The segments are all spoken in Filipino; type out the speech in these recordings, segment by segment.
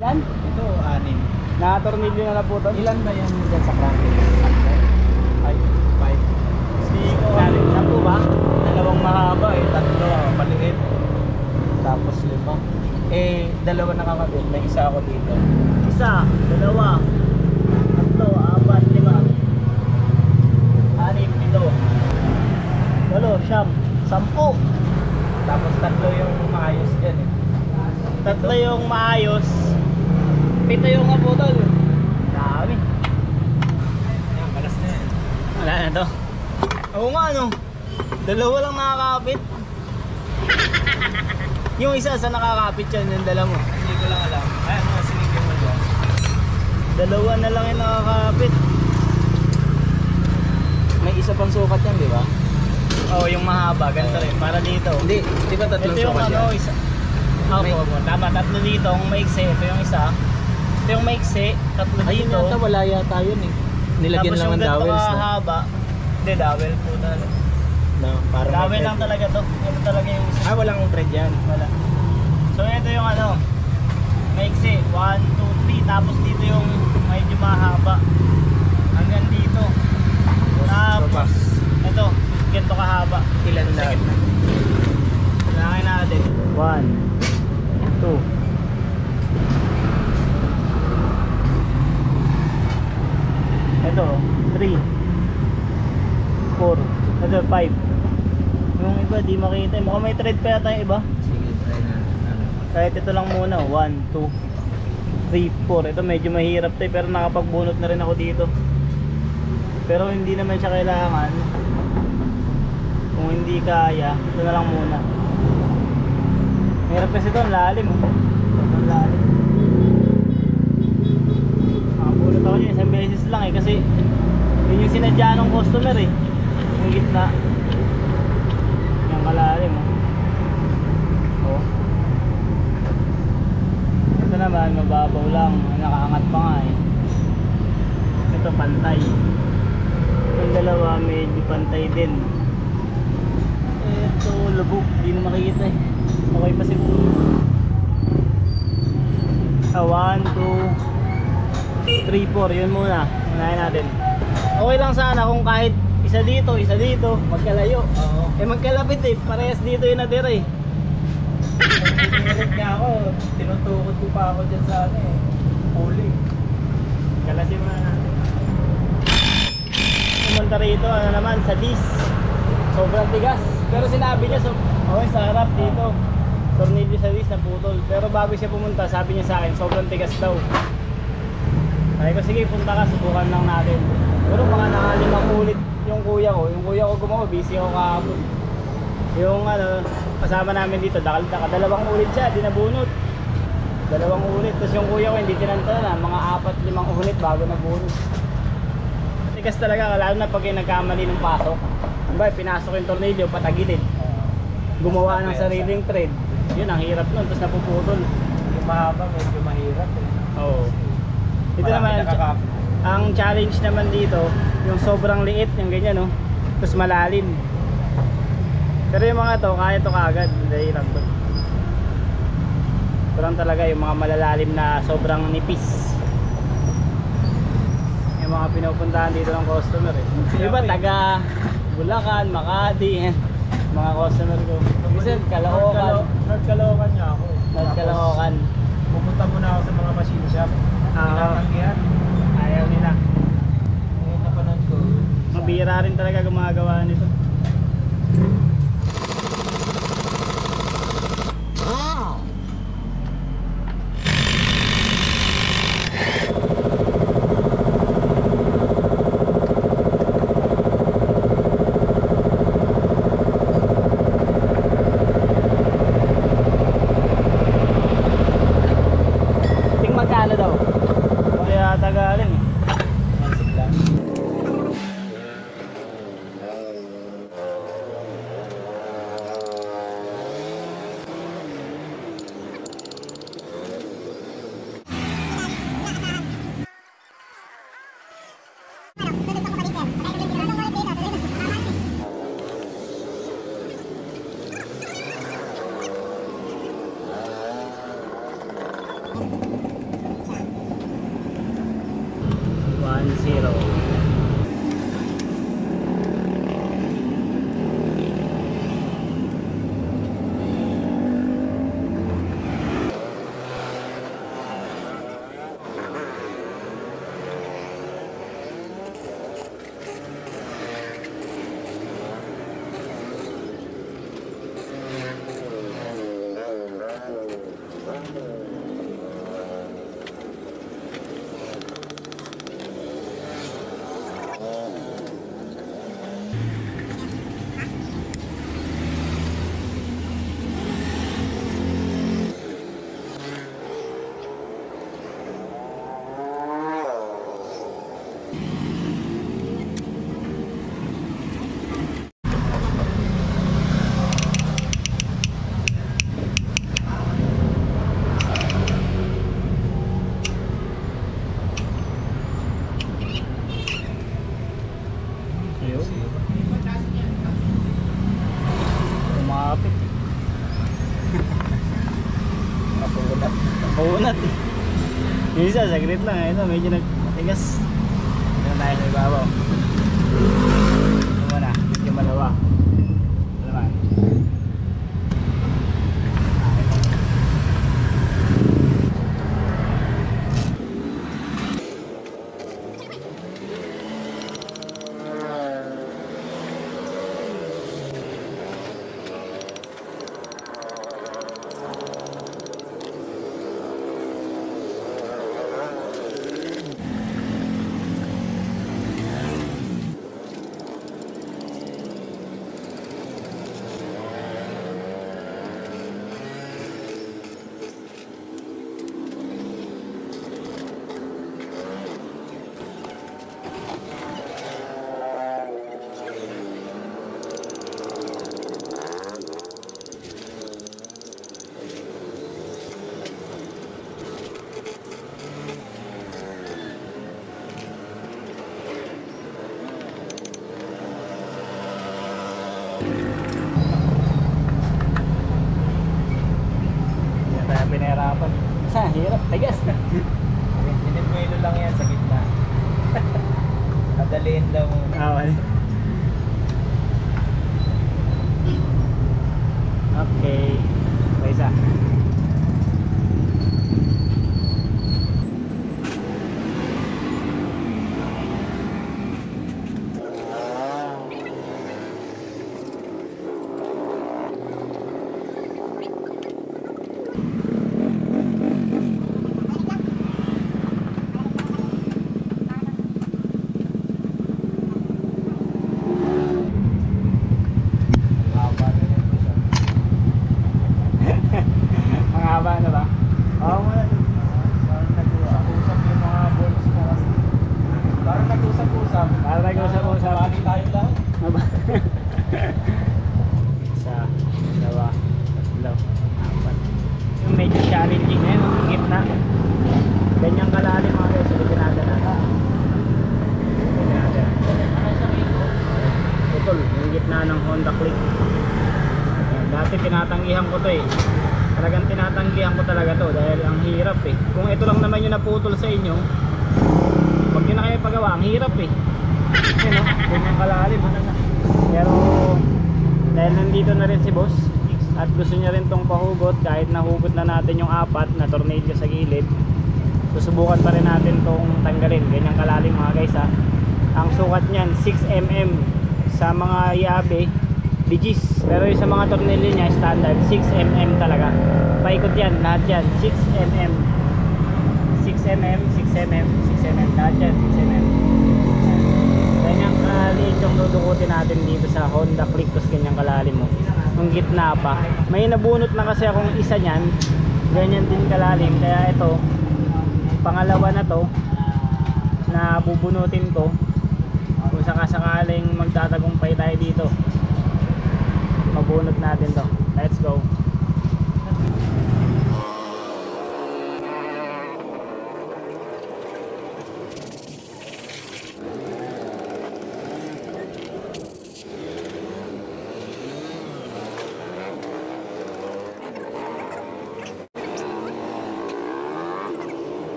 Yan? Ito, 6. Nakatornilyo na po to. Ilan ba yan dyan sa crank? Ay, 5. Siko. Siya po ba? Dalawang mahaba eh, 3 maliit. Tapos 5. Eh, 2 nakakabit. May isa ako dito. Isa, dalawa, tatlo, apat, lima, 6, 7, 8, siyam, 10. Tapos 3 yung maayos dyan eh. 3 yung maayos. 7 yung kaputol. Dami. Yan, balas na yan. Wala na to. Oo nga ano. 2 lang nakakapit. Yung isa sa nakakapit yan, yung dala mo. Hindi ko lang alam. Ay, mga sinigyan mo dyan. 2 na lang yung nakakapit. May isa pang sukat yan, di ba? Oh, yung mahaba, ganito rin. Para dito. Hindi, di ba tatlong Ito yung sukat ano, yan? isa. Opo, tama. 3 dito, ang maiksi. Ito yung isa. Ito yung maiksi, 3 Ayun dito. yata, wala yata yun eh. Nilagyan lang ng dowels na. Mahaba. Hindi, dowel po talaga. No, parang Dowel may lang thread. talaga to. Ito talaga yung isa. Ah, walang thread yan. Wala. So ito yung ano, maiksi. 1, 2, 3. Tapos dito yung medyo mahaba. Hanggang dito. Tapos, ito, ganito kahaba. Ilan na? Kailangan natin. 1, 2. Ito, 3, 4. Ito, 5. Yung iba, di makita. Mukhang may thread pa yata yung iba. Sige, try na. Kahit ito lang muna. 1, 2, 3, 4. Ito medyo mahirap to pero nakapagbunot na rin ako dito. Pero hindi naman siya kailangan. Kung hindi kaya, ito na lang muna. Mahirap kasi ito, ang lalim. Ang lalim. Nakabunot ako niya isang beses lang eh kasi yun yung sinadya ng customer eh. Yung gitna. Yung kalalim oh. Ito naman mababaw lang, nakaangat pa nga eh. Ito pantay. Itong dalawa medyo pantay din. Ito lubog, hindi na makikita eh. Okay pa siguro. 1, 2, 3, 4, yun muna. Unahin natin. Okay lang sana kung kahit isa dito, magkalayo. Oo. Eh magkalapit eh, parehas dito yung natira eh. Pag nga ako, tinutukod ko pa ako dyan sa ano eh. Huli. Kalasin muna natin. Pumunta rito, ano naman, sa dis. Sobrang tigas. Pero sinabi niya, okay, sa harap dito. Tornilyo sa dis na putol. Pero bago siya pumunta, sabi niya sa akin, sobrang tigas daw. Sabi ko, sige, punta ka, subukan lang natin. Pero mga nakalimang ulit yung kuya ko. Yung kuya ko gumawa, busy ako kahapon. Yung ano, kasama namin dito, dalawang ulit siya, di nabunot. 2 ulit. Tapos yung kuya ko, hindi tinanta na, mga 4-5 ulit bago nabunot. Tigas talaga, lalo na pag nagkamali ng pasok. Diba, pinasok yung tornilyo, patagilid. Gumawa ng sariling thread. Yun, ang hirap nun, tapos napuputol. Yung mahaba, medyo mahirap eh. Oo. Dito naman, ang challenge naman dito, yung sobrang liit, yung ganyan, no? Tapos malalim. Pero yung mga to, kaya to kagad. Hindi lang to. Ito lang talaga yung mga malalalim na sobrang nipis. Yung mga pinupuntahan dito ng customer eh. Iba taga Bulacan, Makati, mga customer ko. Minsan Caloocan. North Caloocan niya ako. North Caloocan. Pupunta muna ako sa mga machine shop. Tinatanggihan. Ayaw nila. Ngayon napanood ko. Mabira rin talaga gumagawa nito. Ting magkano daw? Kaya tagaling eh. Mansip lang. 1-0. Kumapit. Napunat. Kaunat eh. Yung isa, saglit lang. Ito, medyo nagtigas. Ito na tayo sa ibabaw. Ito muna, medyo malawa. Ito naman. Hindi tayo pinahirapan. Sa hirap, tigas. Dinibuelo lang yan sa gitna. Adaliin daw mo. Awal. Okay. Pa isa. Haba na yan po siya. Ang haba na ba? Oo mo na. Parang nag-usap-usap yung mga balls mo kasi. Parang nag-usap-usap. Parang nag-usap-usap. Bali tayo lahat. Aba. Isa, dalawa, tatlo, apat. Yung medyo challenging na yun, yung gitna. Ganyang kalalim mga guys, likinada natin. Likinada. Putol, yung gitna ng Honda Click. Ayan, dati tinatanggihan ko to eh. Talagang tinatanggihan ko talaga to dahil ang hirap eh. Kung ito lang naman yung naputol sa inyo, pag yun na kayo pagawa, ang hirap eh. Yun o, ganyang kalalim. Pero dahil nandito na rin si boss at gusto niya rin tong pahugot, kahit nahugot na natin yung 4 na tornilyo sa gilid, susubukan pa rin natin tong tanggalin. Ganyang kalalim mga guys ha. Ang sukat niyan 6mm sa mga yabe, digis. Pero yung sa mga tornilyo niya standard 6mm talaga. Paikot yan, lahat yan 6mm. 6mm, 6mm, 6mm, lahat yan 6mm. Ganyang kaliit yung dudukutin natin dito sa Honda Click, tapos ganyang kalalim mo. Yung gitna pa. May nabunot na kasi akong isa niyan, ganyan din kalalim. Kaya ito, pangalawa na to na bubunutin ko kung sakasakaling magtatagumpay tayo dito. Mabunot natin to. Let's go.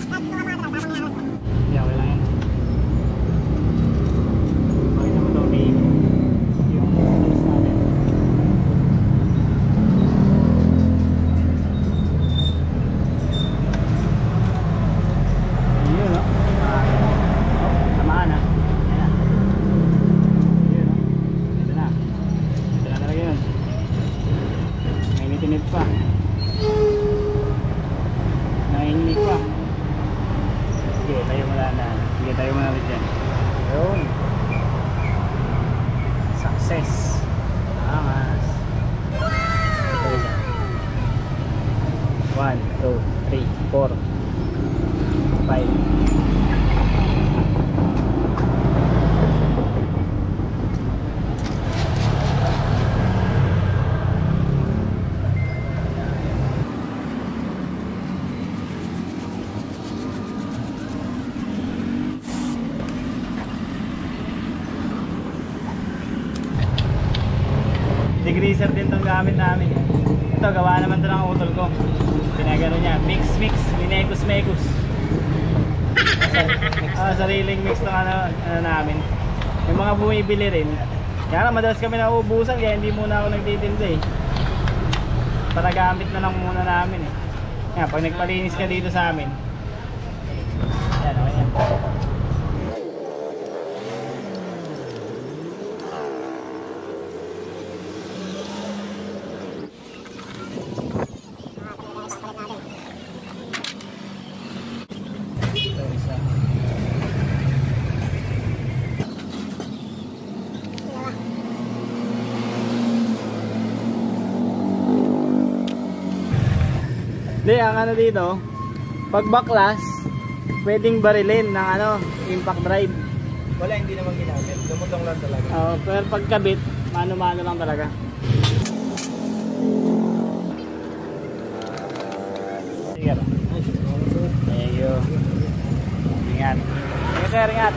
Hindi, okay lang yan. Pakita mo ito, may yung tools natin. Yun, no? Tamaan, ha? Ayan. Yun, no? Ito na. Ito na talaga yun. Nainitinip pa. Naininig pa. Sige, tayo muna na. Sige, tayo muna ulit dyan. Yun. Success. Angas. Ito isa. 1, 2, 3, 4, 5. Degreaser din itong gamit namin. Ito, gawa naman ito ng utol ko. Pinagano niya, mix, minekus. Sariling mix ng ano namin. Yung mga bumibili rin. Kaya nga, madalas kami nauubusan, kaya hindi muna ako nagtitinda eh. Para gamit na lang muna namin eh. Kaya, pag nagpalinis ka dito sa amin. Yan, okay yan. Hindi, ang ano dito, pag baklas, pwedeng barilin ng ano, impact drive. Wala, hindi naman ginamit. Lumutong lang talaga. Pero pag kabit, mano-mano lang talaga. Sige. Thank you. Ingat. Ingat, ingat.